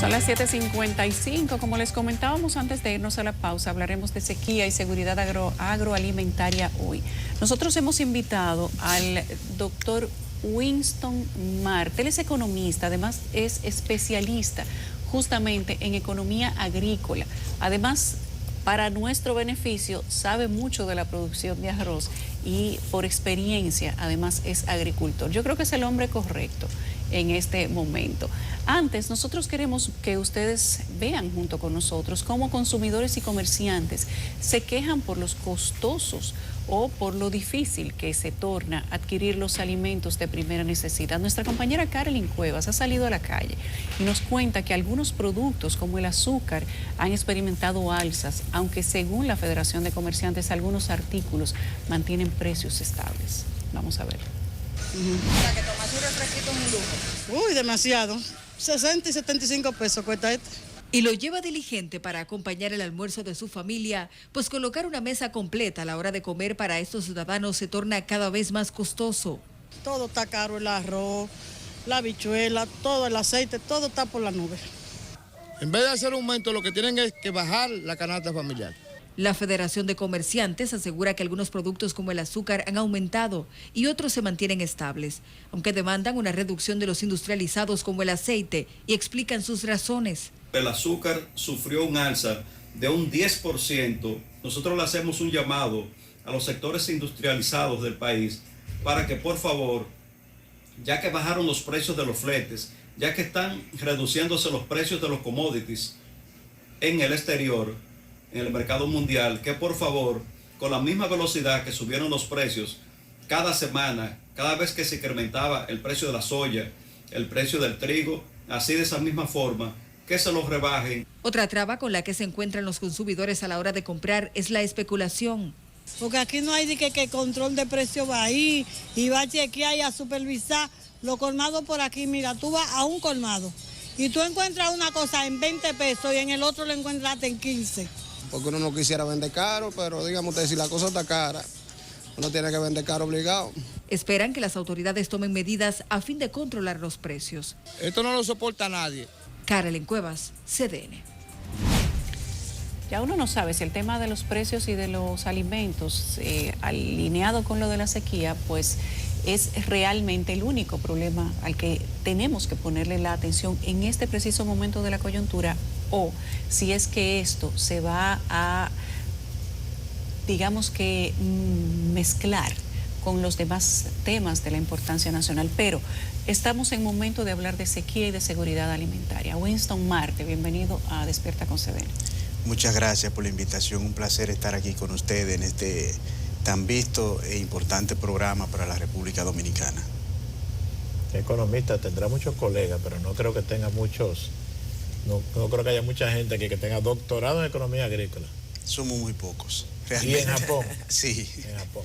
Son las 7:55. Como les comentábamos antes de irnos a la pausa, hablaremos de sequía y seguridad agroalimentaria hoy. Nosotros hemos invitado al doctor Winston Marte. Él es economista, además es especialista justamente en economía agrícola. Además, para nuestro beneficio, sabe mucho de la producción de arroz y por experiencia, además, es agricultor. Yo creo que es el hombre correcto en este momento. Antes, nosotros queremos que ustedes vean junto con nosotros cómo consumidores y comerciantes se quejan por los costosos o por lo difícil que se torna adquirir los alimentos de primera necesidad. Nuestra compañera Carolyn Cuevas ha salido a la calle y nos cuenta que algunos productos como el azúcar han experimentado alzas, aunque según la Federación de Comerciantes algunos artículos mantienen precios estables. Vamos a ver. Para que tomas un refresquito es un lujo. Uy, demasiado. 60 y 75 pesos cuesta este. Y lo lleva diligente para acompañar el almuerzo de su familia, pues colocar una mesa completa a la hora de comer para estos ciudadanos se torna cada vez más costoso. Todo está caro, el arroz, la habichuela, todo el aceite, todo está por la nube. En vez de hacer un aumento, lo que tienen es que bajar la canasta familiar. La Federación de Comerciantes asegura que algunos productos como el azúcar han aumentado y otros se mantienen estables, aunque demandan una reducción de los industrializados como el aceite y explican sus razones. El azúcar sufrió un alza de un 10%. Nosotros le hacemos un llamado a los sectores industrializados del país para que por favor, ya que bajaron los precios de los fletes, ya que están reduciéndose los precios de los commodities en el exterior, en el mercado mundial, que por favor, con la misma velocidad que subieron los precios cada semana, cada vez que se incrementaba el precio de la soya, el precio del trigo, así de esa misma forma, que se los rebajen. Otra traba con la que se encuentran los consumidores a la hora de comprar es la especulación. Porque aquí no hay que control de precio va ahí y va a chequear y a supervisar los colmados por aquí. Mira, tú vas a un colmado y tú encuentras una cosa en 20 pesos y en el otro lo encuentraste en 15. Porque uno no quisiera vender caro, pero dígame usted, si la cosa está cara, uno tiene que vender caro obligado. Esperan que las autoridades tomen medidas a fin de controlar los precios. Esto no lo soporta nadie. Carolyn Cuevas, CDN. Ya uno no sabe si el tema de los precios y de los alimentos, alineado con lo de la sequía, pues es realmente el único problema al que tenemos que ponerle la atención en este preciso momento de la coyuntura, o si es que esto se va a, digamos que, mezclar con los demás temas de la importancia nacional. Pero estamos en momento de hablar de sequía y de seguridad alimentaria. Winston Marte, bienvenido a Despierta con CDN. Muchas gracias por la invitación, un placer estar aquí con ustedes en este tan visto e importante programa para la República Dominicana. Economista tendrá muchos colegas, pero no creo que tenga muchos, no creo que haya mucha gente aquí que tenga doctorado en economía agrícola. Somos muy pocos, realmente. ¿Y en Japón? Sí. En Japón.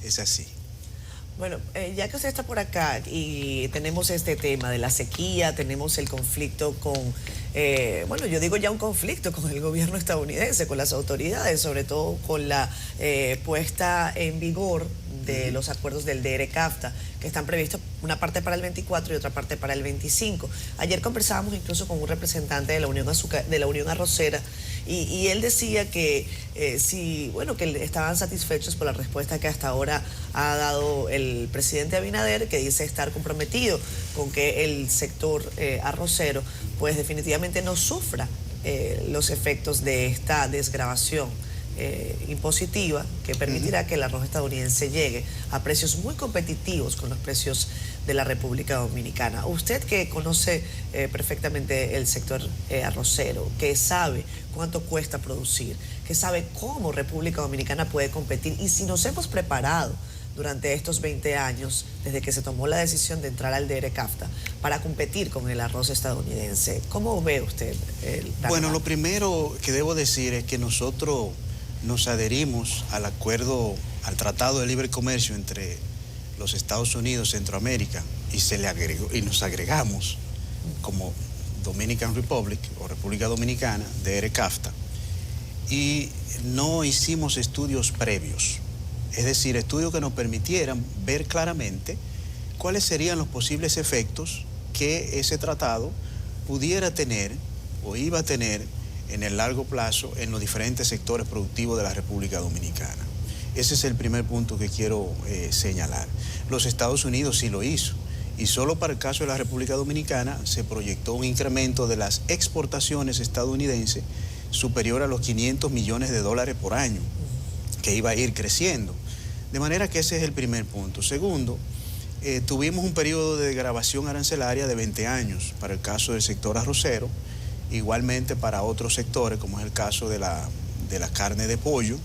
Es así. Bueno, ya que usted está por acá y tenemos este tema de la sequía, tenemos el conflicto con, bueno, yo digo ya un conflicto con el gobierno estadounidense, con las autoridades, sobre todo con la puesta en vigor de los acuerdos del DR-CAFTA, que están previstos una parte para el 24 y otra parte para el 25. Ayer conversábamos incluso con un representante de la Unión Arrocera y él decía que que estaban satisfechos por la respuesta que hasta ahora ha dado el presidente Abinader, que dice estar comprometido con que el sector arrocero pues definitivamente no sufra los efectos de esta desgravación impositiva que permitirá que el arroz estadounidense llegue a precios muy competitivos con los precios de la República Dominicana. Usted que conoce perfectamente el sector arrocero, que sabe cuánto cuesta producir, que sabe cómo República Dominicana puede competir y si nos hemos preparado durante estos 20 años, desde que se tomó la decisión de entrar al DR-CAFTA, para competir con el arroz estadounidense. ¿Cómo ve usted el panorama? Bueno, lo primero que debo decir es que nosotros nos adherimos al acuerdo, al Tratado de Libre Comercio entre los Estados Unidos, Centroamérica, y nos agregamos como Dominican Republic o República Dominicana, DR-CAFTA, y no hicimos estudios previos, es decir, estudios que nos permitieran ver claramente cuáles serían los posibles efectos que ese tratado pudiera tener o iba a tener en el largo plazo en los diferentes sectores productivos de la República Dominicana. Ese es el primer punto que quiero señalar. Los Estados Unidos sí lo hizo, y solo para el caso de la República Dominicana se proyectó un incremento de las exportaciones estadounidenses superior a los $500 millones por año, que iba a ir creciendo. De manera que ese es el primer punto. Segundo, tuvimos un periodo de grabación arancelaria de 20 años para el caso del sector arrocero, igualmente para otros sectores, como es el caso de la carne de pollo.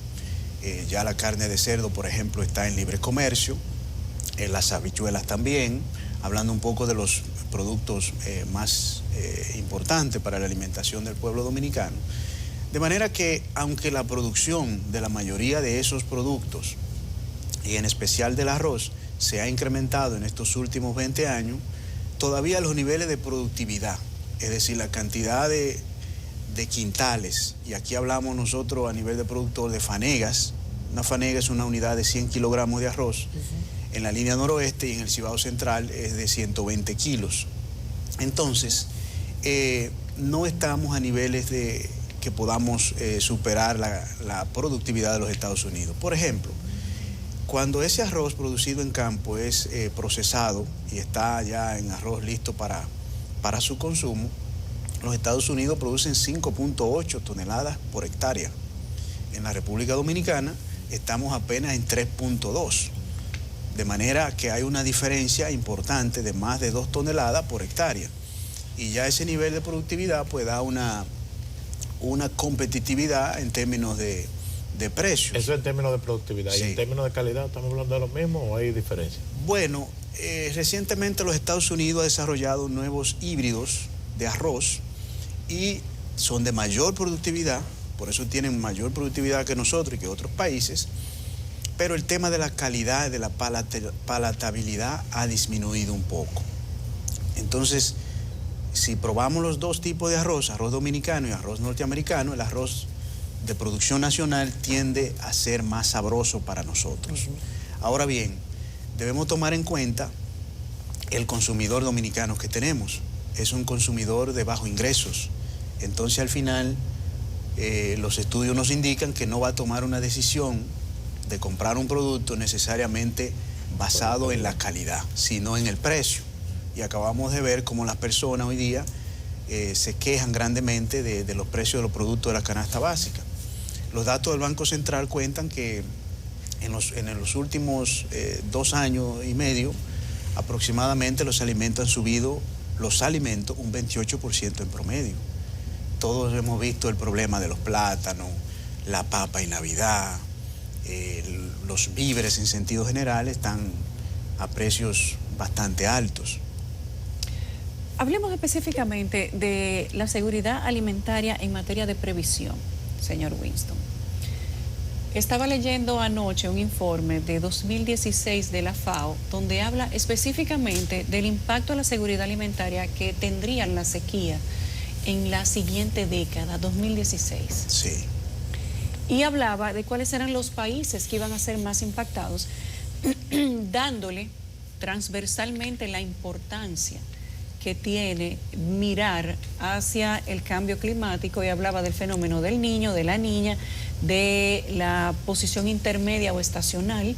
Ya la carne de cerdo, por ejemplo, está en libre comercio, las habichuelas también, hablando un poco de los productos más importantes para la alimentación del pueblo dominicano. De manera que, aunque la producción de la mayoría de esos productos, y en especial del arroz, se ha incrementado en estos últimos 20 años, todavía los niveles de productividad, es decir, la cantidad de quintales, y aquí hablamos nosotros a nivel de productor de fanegas. Una fanega es una unidad de 100 kilogramos de arroz. En la línea noroeste y en el Cibao Central es de 120 kilos. Entonces, no estamos a niveles de que podamos superar la productividad de los Estados Unidos. Por ejemplo, cuando ese arroz producido en campo es procesado y está ya en arroz listo para su consumo, los Estados Unidos producen 5.8 toneladas por hectárea. En la República Dominicana estamos apenas en 3.2. De manera que hay una diferencia importante de más de 2 toneladas por hectárea. Y ya ese nivel de productividad pues da una competitividad en términos de precios. Eso en términos de productividad. Sí. ¿Y en términos de calidad estamos hablando de lo mismo o hay diferencia? Bueno, recientemente los Estados Unidos ha desarrollado nuevos híbridos de arroz y son de mayor productividad, por eso tienen mayor productividad que nosotros y que otros países, pero el tema de la calidad, de la palatabilidad ha disminuido un poco. Entonces, si probamos los dos tipos de arroz dominicano y arroz norteamericano, el arroz de producción nacional tiende a ser más sabroso para nosotros. Ahora bien, debemos tomar en cuenta el consumidor dominicano que tenemos. Es un consumidor de bajos ingresos. Entonces, al final, los estudios nos indican que no va a tomar una decisión de comprar un producto necesariamente basado en la calidad, sino en el precio. Y acabamos de ver cómo las personas hoy día se quejan grandemente de los precios de los productos de la canasta básica. Los datos del Banco Central cuentan que en los últimos 2 años y medio, aproximadamente los alimentos han subido un 28% en promedio. Todos hemos visto el problema de los plátanos, la papa en Navidad, los víveres en sentido general están a precios bastante altos. Hablemos específicamente de la seguridad alimentaria en materia de previsión, señor Winston. Estaba leyendo anoche un informe de 2016 de la FAO, donde habla específicamente del impacto a la seguridad alimentaria que tendría la sequía en la siguiente década, 2016. Sí. Y hablaba de cuáles eran los países que iban a ser más impactados, dándole transversalmente la importancia que tiene mirar hacia el cambio climático, y hablaba del fenómeno del niño, de la niña, de la posición intermedia o estacional,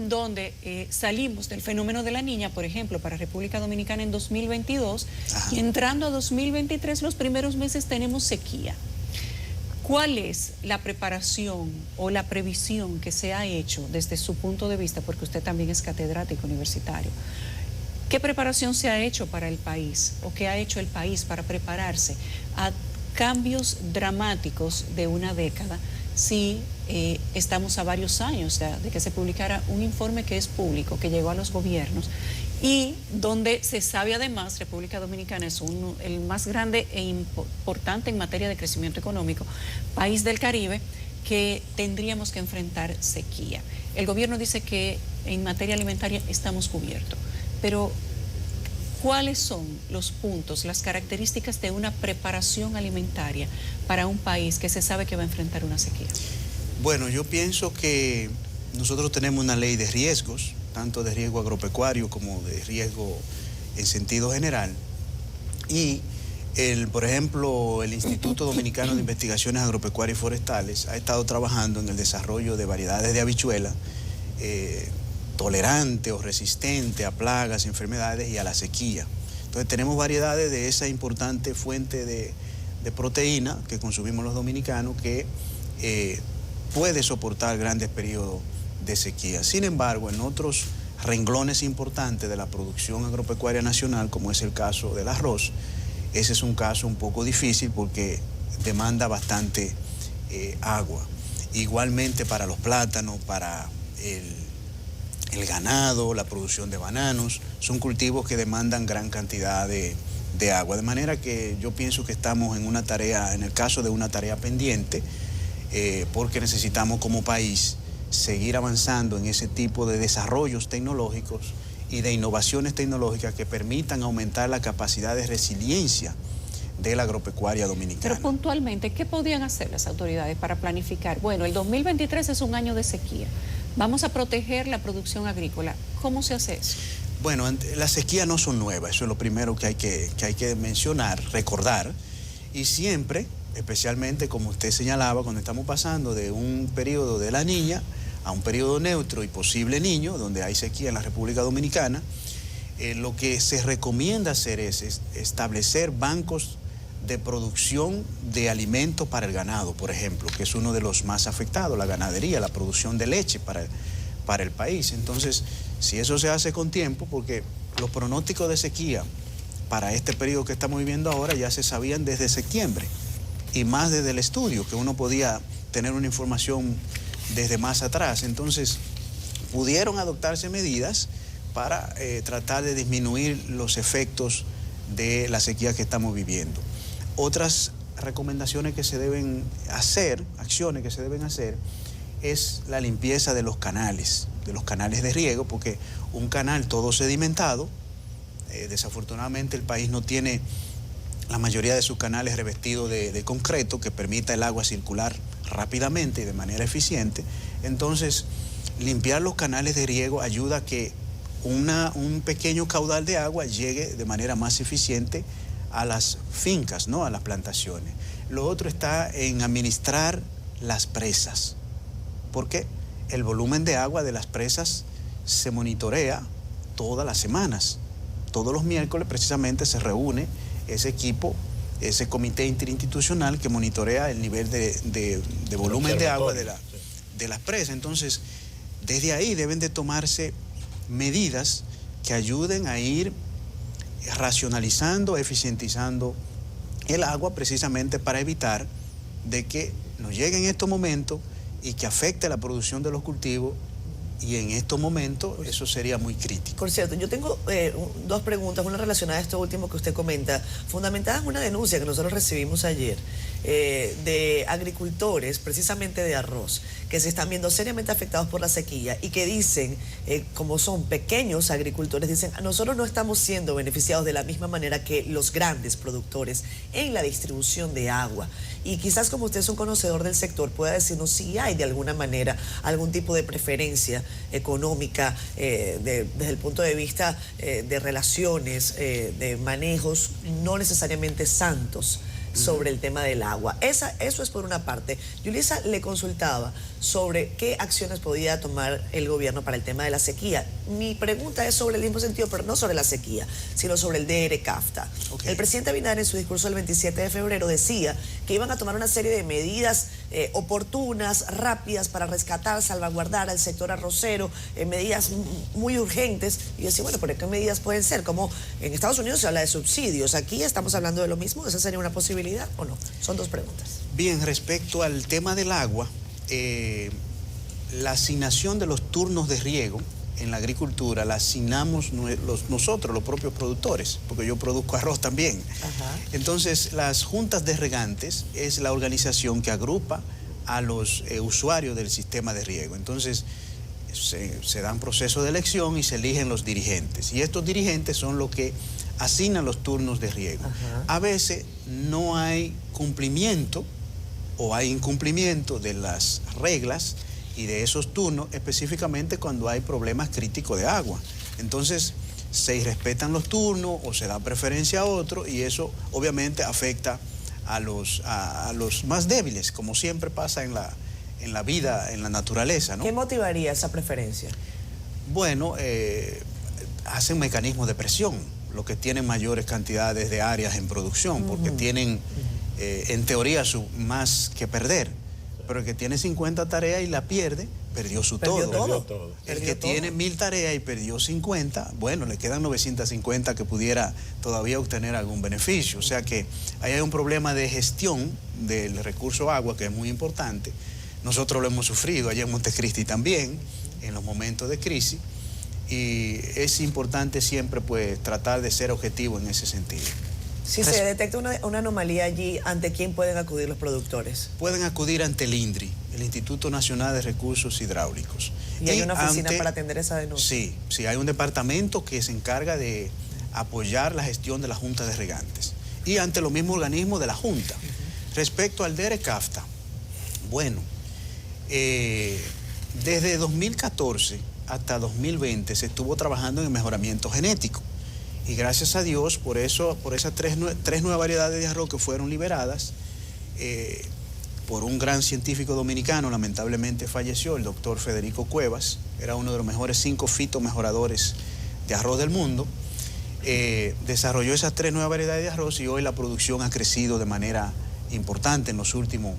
donde salimos del fenómeno de la niña, por ejemplo, para República Dominicana en 2022, y entrando a 2023, los primeros meses tenemos sequía. ¿Cuál es la preparación o la previsión que se ha hecho desde su punto de vista, porque usted también es catedrático universitario? ¿Qué preparación se ha hecho para el país o qué ha hecho el país para prepararse a cambios dramáticos de una década si estamos a varios años de que se publicara un informe que es público, que llegó a los gobiernos y donde se sabe además República Dominicana es el más grande e importante en materia de crecimiento económico, país del Caribe, que tendríamos que enfrentar sequía? El gobierno dice que en materia alimentaria estamos cubiertos, pero ¿cuáles son los puntos, las características de una preparación alimentaria para un país que se sabe que va a enfrentar una sequía? Bueno, yo pienso que nosotros tenemos una ley de riesgos, tanto de riesgo agropecuario como de riesgo en sentido general, Y, por ejemplo, el Instituto Dominicano de Investigaciones Agropecuarias y Forestales ha estado trabajando en el desarrollo de variedades de habichuela tolerante o resistente a plagas, enfermedades y a la sequía. Entonces tenemos variedades de esa importante fuente de proteína que consumimos los dominicanos que puede soportar grandes periodos de sequía. Sin embargo, en otros renglones importantes de la producción agropecuaria nacional, como es el caso del arroz, ese es un caso un poco difícil porque demanda bastante agua. Igualmente para los plátanos, para el ganado, la producción de bananos, son cultivos que demandan gran cantidad de agua. De manera que yo pienso que estamos en una tarea, en el caso de una tarea pendiente, porque necesitamos como país seguir avanzando en ese tipo de desarrollos tecnológicos y de innovaciones tecnológicas que permitan aumentar la capacidad de resiliencia de la agropecuaria dominicana. Pero puntualmente, ¿qué podían hacer las autoridades para planificar? Bueno, el 2023 es un año de sequía. Vamos a proteger la producción agrícola. ¿Cómo se hace eso? Bueno, las sequías no son nuevas, eso es lo primero que hay que mencionar, recordar, y siempre, especialmente como usted señalaba, cuando estamos pasando de un periodo de la niña a un periodo neutro y posible niño, donde hay sequía en la República Dominicana, lo que se recomienda hacer es establecer bancos de producción de alimentos para el ganado, por ejemplo, que es uno de los más afectados, la ganadería, la producción de leche para el país. Entonces, si eso se hace con tiempo, porque los pronósticos de sequía para este periodo que estamos viviendo ahora ya se sabían desde septiembre, y más desde el estudio, que uno podía tener una información desde más atrás. Entonces, pudieron adoptarse medidas para tratar de disminuir los efectos de la sequía que estamos viviendo. Otras recomendaciones que se deben hacer, acciones que se deben hacer, es la limpieza de los canales de riego, porque un canal todo sedimentado, desafortunadamente el país no tiene la mayoría de sus canales revestidos de concreto que permita el agua circular rápidamente y de manera eficiente. Entonces, limpiar los canales de riego ayuda a que un pequeño caudal de agua llegue de manera más eficiente a las fincas, ¿no? A las plantaciones. Lo otro está en administrar las presas, porque el volumen de agua de las presas se monitorea todas las semanas. Todos los miércoles precisamente se reúne ese equipo, ese comité interinstitucional que monitorea el nivel de volumen de agua de las presas. Entonces, desde ahí deben de tomarse medidas que ayuden a ir racionalizando, eficientizando el agua, precisamente para evitar de que nos lleguen estos momentos y que afecte la producción de los cultivos, y en estos momentos eso sería muy crítico. Por cierto, yo tengo dos preguntas, una relacionada a esto último que usted comenta, fundamentada en una denuncia que nosotros recibimos ayer de agricultores, precisamente de arroz, que se están viendo seriamente afectados por la sequía y que dicen, como son pequeños agricultores, dicen, nosotros no estamos siendo beneficiados de la misma manera que los grandes productores en la distribución de agua. Y quizás, como usted es un conocedor del sector, pueda decirnos si hay de alguna manera algún tipo de preferencia económica desde el punto de vista de relaciones, de manejos no necesariamente santos sobre el tema del agua. Eso es por una parte. Yulisa le consultaba sobre qué acciones podía tomar el gobierno para el tema de la sequía. Mi pregunta es sobre el mismo sentido, pero no sobre la sequía, sino sobre el DR-CAFTA. Okay. El presidente Abinader, en su discurso del 27 de febrero, decía que iban a tomar una serie de medidas oportunas, rápidas, para rescatar, salvaguardar al sector arrocero, medidas muy urgentes. Y yo decía, bueno, ¿pero qué medidas pueden ser? Como en Estados Unidos se habla de subsidios, aquí estamos hablando de lo mismo. ¿Esa sería una posibilidad o no? Son dos preguntas. Bien, respecto al tema del agua, la asignación de los turnos de riego en la agricultura la asignamos nosotros, los propios productores, porque yo produzco arroz también. Ajá. Entonces, las juntas de regantes es la organización que agrupa a los usuarios del sistema de riego. Entonces, se dan procesos de elección y se eligen los dirigentes. Y estos dirigentes son los que asignan los turnos de riego. Ajá. A veces no hay cumplimiento o hay incumplimiento de las reglas y de esos turnos, específicamente cuando hay problemas críticos de agua. Entonces, se irrespetan los turnos o se da preferencia a otro, y eso obviamente afecta a los más débiles, como siempre pasa en la vida, en la naturaleza, ¿no? ¿Qué motivaría esa preferencia? Bueno, hacen mecanismos de presión, los que tienen mayores cantidades de áreas en producción, porque tienen, en teoría, más que perder. Pero el que tiene 50 tareas y la pierde, perdió todo. El que tiene 1000 tareas y perdió 50, bueno, le quedan 950 que pudiera todavía obtener algún beneficio. O sea que ahí hay un problema de gestión del recurso agua que es muy importante. Nosotros lo hemos sufrido allá en Montecristi también, en los momentos de crisis, y es importante siempre pues tratar de ser objetivo en ese sentido. Si se detecta una anomalía allí, ¿ante quién pueden acudir los productores? Pueden acudir ante el INDRI, el Instituto Nacional de Recursos Hidráulicos. ¿Y hay una oficina para atender esa denuncia? Sí, hay un departamento que se encarga de apoyar la gestión de la Junta de Regantes. Y ante los mismos organismos de la Junta. Respecto al DERECAFTA, bueno, desde 2014 hasta 2020 se estuvo trabajando en el mejoramiento genético. Y gracias a Dios, por esas tres nuevas variedades de arroz que fueron liberadas, por un gran científico dominicano, lamentablemente falleció, el doctor Federico Cuevas, era uno de los mejores 5 fitomejoradores de arroz del mundo, desarrolló esas 3 nuevas variedades de arroz y hoy la producción ha crecido de manera importante en los últimos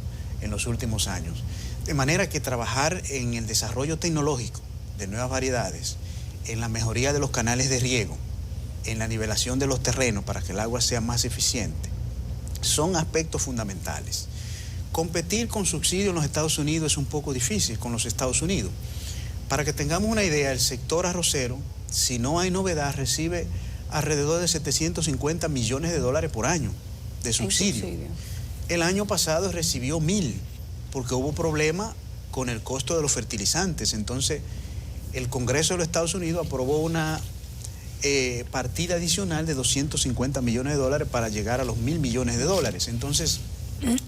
años. De manera que trabajar en el desarrollo tecnológico de nuevas variedades, en la mejoría de los canales de riego, en la nivelación de los terrenos para que el agua sea más eficiente, son aspectos fundamentales. Competir con subsidios en los Estados Unidos es un poco difícil con los Estados Unidos. Para que tengamos una idea, el sector arrocero, si no hay novedad, recibe alrededor de 750 millones de dólares por año de subsidio. El año pasado recibió 1.000 porque hubo problema con el costo de los fertilizantes. Entonces, el Congreso de los Estados Unidos aprobó una partida adicional de 250 millones de dólares para llegar a los 1.000 millones de dólares. Entonces,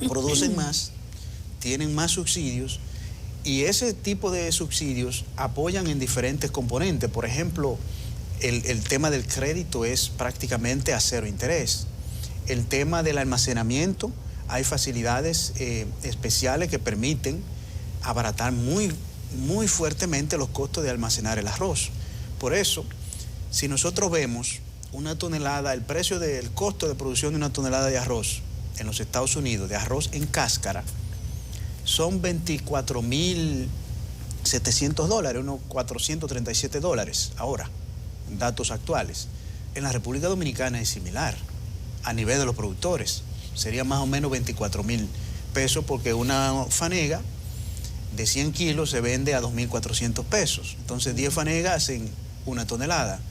producen más, tienen más subsidios y ese tipo de subsidios apoyan en diferentes componentes. Por ejemplo, el tema del crédito es prácticamente a 0 interés. El tema del almacenamiento, hay facilidades especiales que permiten abaratar muy fuertemente los costos de almacenar el arroz. Por eso, si nosotros vemos una tonelada, el costo de producción de una tonelada de arroz en los Estados Unidos, de arroz en cáscara, son $24.700, unos $437 ahora, datos actuales. En la República Dominicana es similar, a nivel de los productores, sería más o menos 24.000 pesos porque una fanega de 100 kilos se vende a 2.400 pesos. Entonces 10 fanegas hacen una tonelada.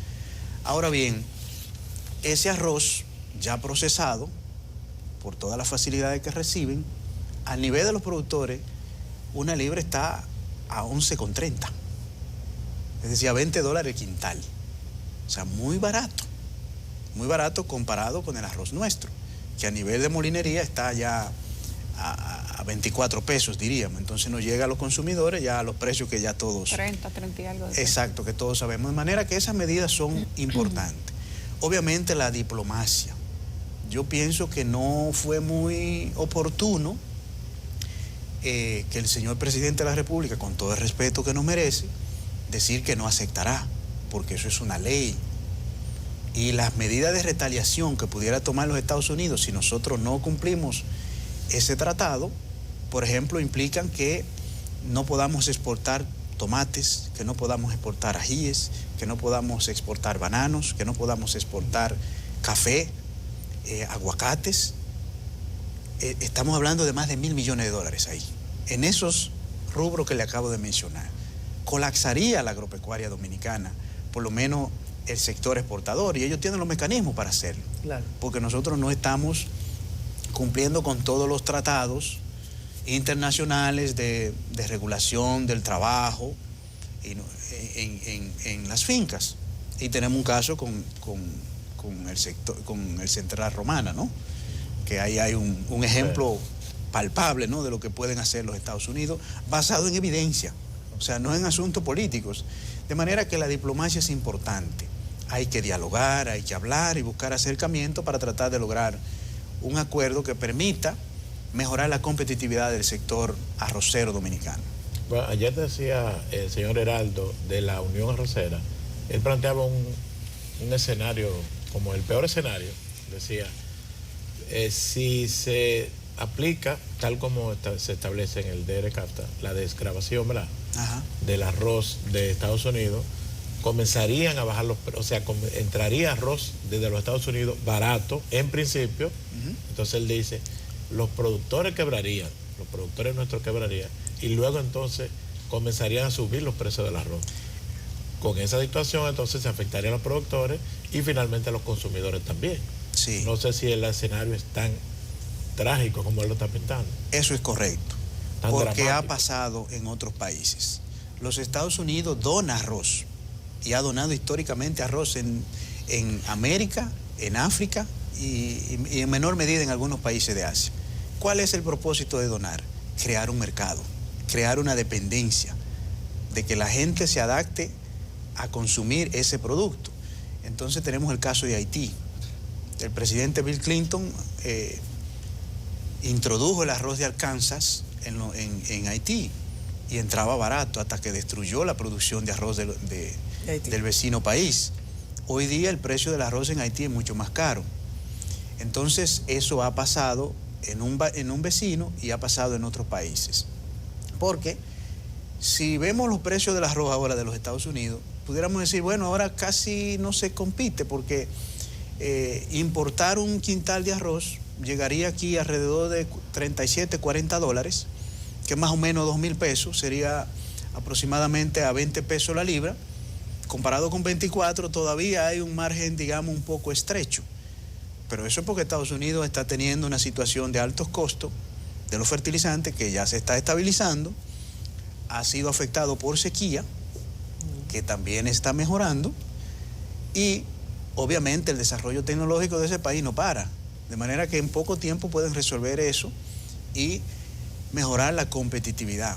Ahora bien, ese arroz ya procesado, por todas las facilidades que reciben, a nivel de los productores, una libra está a 11,30. Es decir, a $20 el quintal. O sea, muy barato comparado con el arroz nuestro, que a nivel de molinería está ya a 24 pesos, diríamos. Entonces nos llega a los consumidores ya a los precios que ya todos... 30 y algo. Exacto, que todos sabemos. De manera que esas medidas son importantes. Obviamente la diplomacia. Yo pienso que no fue muy oportuno que el señor presidente de la República, con todo el respeto que nos merece, decir que no aceptará, porque eso es una ley. Y las medidas de retaliación que pudiera tomar los Estados Unidos si nosotros no cumplimos ese tratado, por ejemplo, implican que no podamos exportar tomates, que no podamos exportar ajíes, que no podamos exportar bananos, que no podamos exportar café, aguacates. Estamos hablando de más de $1.000 millones ahí, en esos rubros que le acabo de mencionar. Colapsaría la agropecuaria dominicana, por lo menos el sector exportador, y ellos tienen los mecanismos para hacerlo. Claro. Porque nosotros no estamos cumpliendo con todos los tratados internacionales de regulación del trabajo en las fincas. Y tenemos un caso con el Central Romana, ¿no? Que ahí hay un ejemplo palpable, ¿no?, de lo que pueden hacer los Estados Unidos, basado en evidencia, o sea, no en asuntos políticos. De manera que la diplomacia es importante. hay que dialogar, hay que hablar y buscar acercamiento para tratar de lograr un acuerdo que permita mejorar la competitividad del sector arrocero dominicano. Bueno, ayer decía el señor Heraldo de la Unión Arrocera, él planteaba un escenario como el peor escenario, decía, si se aplica tal como se establece en el DR-CAFTA, la desgravación, ¿verdad?, del arroz de Estados Unidos, comenzarían a bajar los precios, o sea, entraría arroz desde los Estados Unidos barato, en principio. Entonces él dice, los productores quebrarían, los productores nuestros quebrarían, y luego entonces comenzarían a subir los precios del arroz. Con esa situación entonces se afectarían a los productores y finalmente a los consumidores también. Sí. No sé si el escenario es tan trágico como él lo está pintando. Eso es correcto, Tan porque dramático. ha pasado en otros países. Los Estados Unidos dona arroz y ha donado históricamente arroz en América, en África y en menor medida en algunos países de Asia. ¿Cuál es el propósito de donar? Crear un mercado, crear una dependencia, de que la gente se adapte a consumir ese producto. Entonces tenemos el caso de Haití. El presidente Bill Clinton introdujo el arroz de Arkansas en Haití y entraba barato hasta que destruyó la producción de arroz del vecino país. Hoy día el precio del arroz en Haití es mucho más caro. Entonces eso ha pasado en un vecino y ha pasado en otros países. Porque si vemos los precios del arroz ahora de los Estados Unidos, pudiéramos decir, bueno, ahora casi no se compite porque importar un quintal de arroz llegaría aquí alrededor de 37, 40 dólares, que más o menos 2.000 pesos, sería aproximadamente a 20 pesos la libra. Comparado con 24, todavía hay un margen, digamos, un poco estrecho. Pero eso es porque Estados Unidos está teniendo una situación de altos costos de los fertilizantes que ya se está estabilizando, ha sido afectado por sequía, que también está mejorando, y obviamente el desarrollo tecnológico de ese país no para, de manera que en poco tiempo pueden resolver eso y mejorar la competitividad.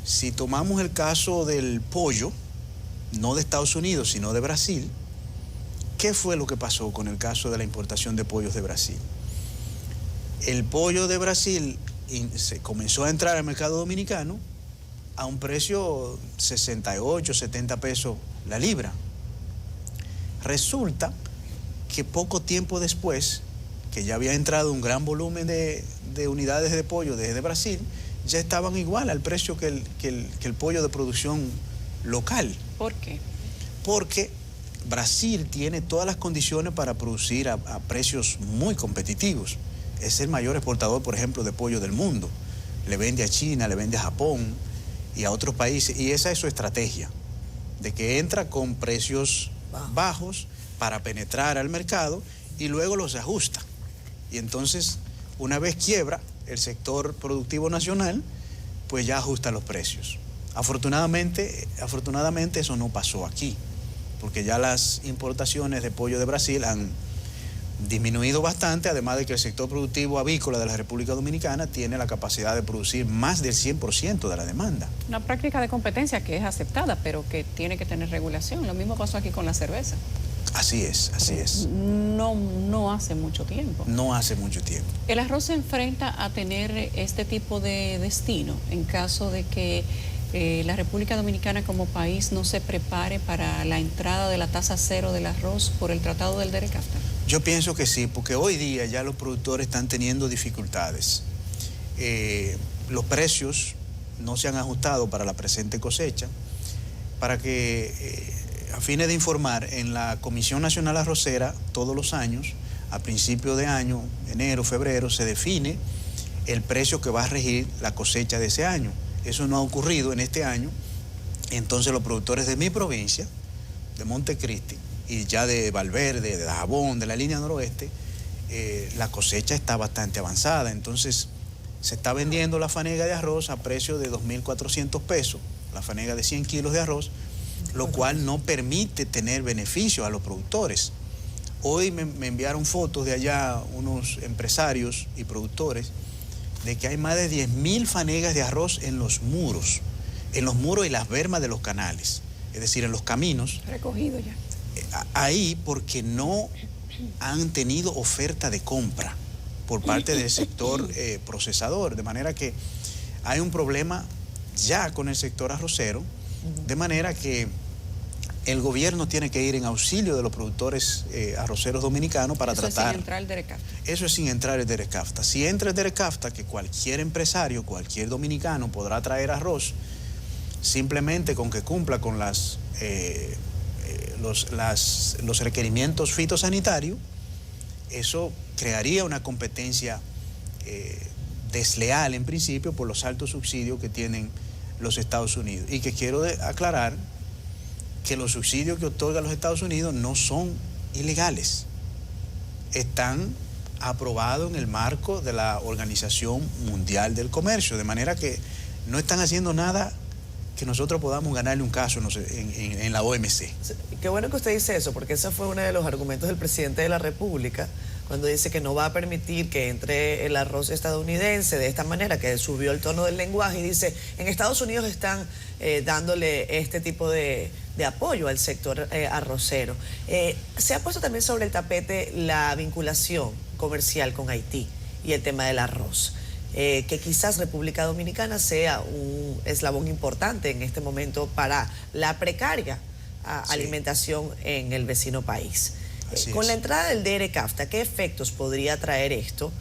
Si tomamos el caso del pollo, no de Estados Unidos, sino de Brasil, ¿qué fue lo que pasó con el caso de la importación de pollos de Brasil? El pollo de Brasil se comenzó a entrar al mercado dominicano a un precio 68, 70 pesos la libra. Resulta que poco tiempo después, que ya había entrado un gran volumen de unidades de pollo desde Brasil, ya estaban igual al precio que el pollo de producción local. ¿Por qué? Porque Brasil tiene todas las condiciones para producir a precios muy competitivos. Es el mayor exportador, por ejemplo, de pollo del mundo. Le vende a China, le vende a Japón y a otros países. Y esa es su estrategia, de que entra con precios bajos para penetrar al mercado y luego los ajusta. Y entonces, una vez quiebra el sector productivo nacional, pues ya ajusta los precios. Afortunadamente eso no pasó aquí, porque ya las importaciones de pollo de Brasil han disminuido bastante, además de que el sector productivo avícola de la República Dominicana tiene la capacidad de producir más del 100% de la demanda. Una práctica de competencia que es aceptada, pero que tiene que tener regulación. Lo mismo pasó aquí con la cerveza. Así es, así es. No hace mucho tiempo. No hace mucho tiempo. El arroz se enfrenta a tener este tipo de destino en caso de que la República Dominicana como país no se prepare para la entrada de la tasa cero del arroz por el Tratado del DR-CAFTA. Yo pienso que sí, porque hoy día ya los productores están teniendo dificultades. Los precios no se han ajustado para la presente cosecha. Para que, a fines de informar, en la Comisión Nacional Arrocera, todos los años, a principio de año, enero, febrero, se define el precio que va a regir la cosecha de ese año. Eso no ha ocurrido en este año. Entonces los productores de mi provincia, de Montecristi, y ya de Valverde, de Dajabón, de la línea noroeste, la cosecha está bastante avanzada. Entonces se está vendiendo la fanega de arroz a precio de 2.400 pesos, la fanega de 100 kilos de arroz, lo cual no permite tener beneficios a los productores. Hoy me enviaron fotos de allá unos empresarios y productores de que hay más de 10.000 fanegas de arroz en los muros y las bermas de los canales, es decir, en los caminos. Recogido ya. ahí porque no han tenido oferta de compra por parte del sector procesador, de manera que hay un problema ya con el sector arrocero, de manera que el gobierno tiene que ir en auxilio de los productores arroceros dominicanos para tratar... Eso es sin entrar el DERECAFTA. Eso es sin entrar el DERECAFTA. Si entra el DERECAFTA, que cualquier empresario, cualquier dominicano podrá traer arroz, simplemente con que cumpla con los requerimientos fitosanitarios, eso crearía una competencia desleal en principio por los altos subsidios que tienen los Estados Unidos. Y que quiero aclarar que los subsidios que otorga los Estados Unidos no son ilegales. Están aprobados en el marco de la Organización Mundial del Comercio, de manera que no están haciendo nada que nosotros podamos ganarle un caso en la OMC. Qué bueno que usted dice eso, porque ese fue uno de los argumentos del presidente de la República, cuando dice que no va a permitir que entre el arroz estadounidense de esta manera, que subió el tono del lenguaje, y dice, en Estados Unidos están dándole este tipo de apoyo al sector arrocero. Se ha puesto también sobre el tapete la vinculación comercial con Haití y el tema del arroz. Que quizás República Dominicana sea un eslabón importante en este momento para la precaria alimentación en el vecino país. Con la entrada del DERECAFTA, ¿qué efectos podría traer esto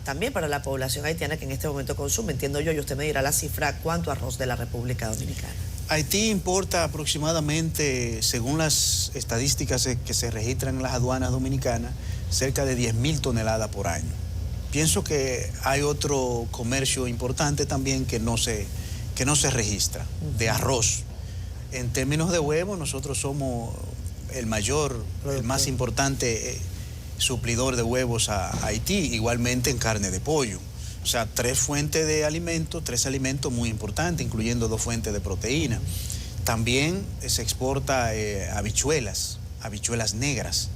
también para la población haitiana que en este momento consume? Entiendo yo, y usted me dirá la cifra, ¿cuánto arroz de la República Dominicana? Haití importa aproximadamente, según las estadísticas que se registran en las aduanas dominicanas, cerca de 10.000 toneladas por año. Pienso que hay otro comercio importante también que no se registra, de arroz. En términos de huevo, nosotros somos el más importante suplidor de huevos a Haití, igualmente en carne de pollo. O sea, 3 fuentes de alimentos, 3 alimentos muy importantes, incluyendo 2 fuentes de proteína. También se exporta habichuelas negras.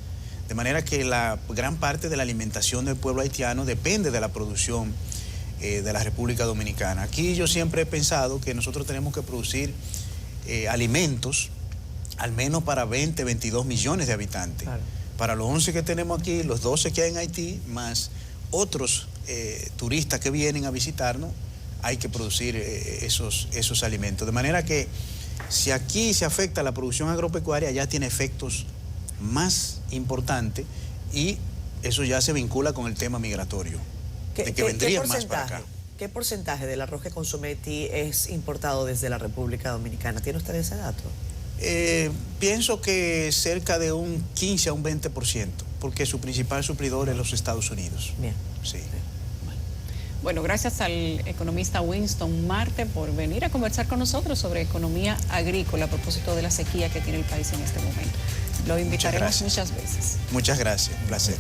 De manera que la gran parte de la alimentación del pueblo haitiano depende de la producción de la República Dominicana. Aquí yo siempre he pensado que nosotros tenemos que producir alimentos al menos para 20, 22 millones de habitantes. Claro. Para los 11 que tenemos aquí, los 12 que hay en Haití, más otros turistas que vienen a visitarnos, hay que producir esos alimentos. De manera que si aquí se afecta la producción agropecuaria, ya tiene efectos más importante y eso ya se vincula con el tema migratorio, de que vendrían más para acá. ¿Qué porcentaje del arroz que consume Haití es importado desde la República Dominicana? ¿Tiene usted ese dato? Pienso que cerca de un 15 a un 20%, porque su principal suplidor es los Estados Unidos. Bien. Sí. Bueno, gracias al economista Winston Marte por venir a conversar con nosotros sobre economía agrícola a propósito de la sequía que tiene el país en este momento. Lo invitaremos muchas veces. Muchas gracias, un placer.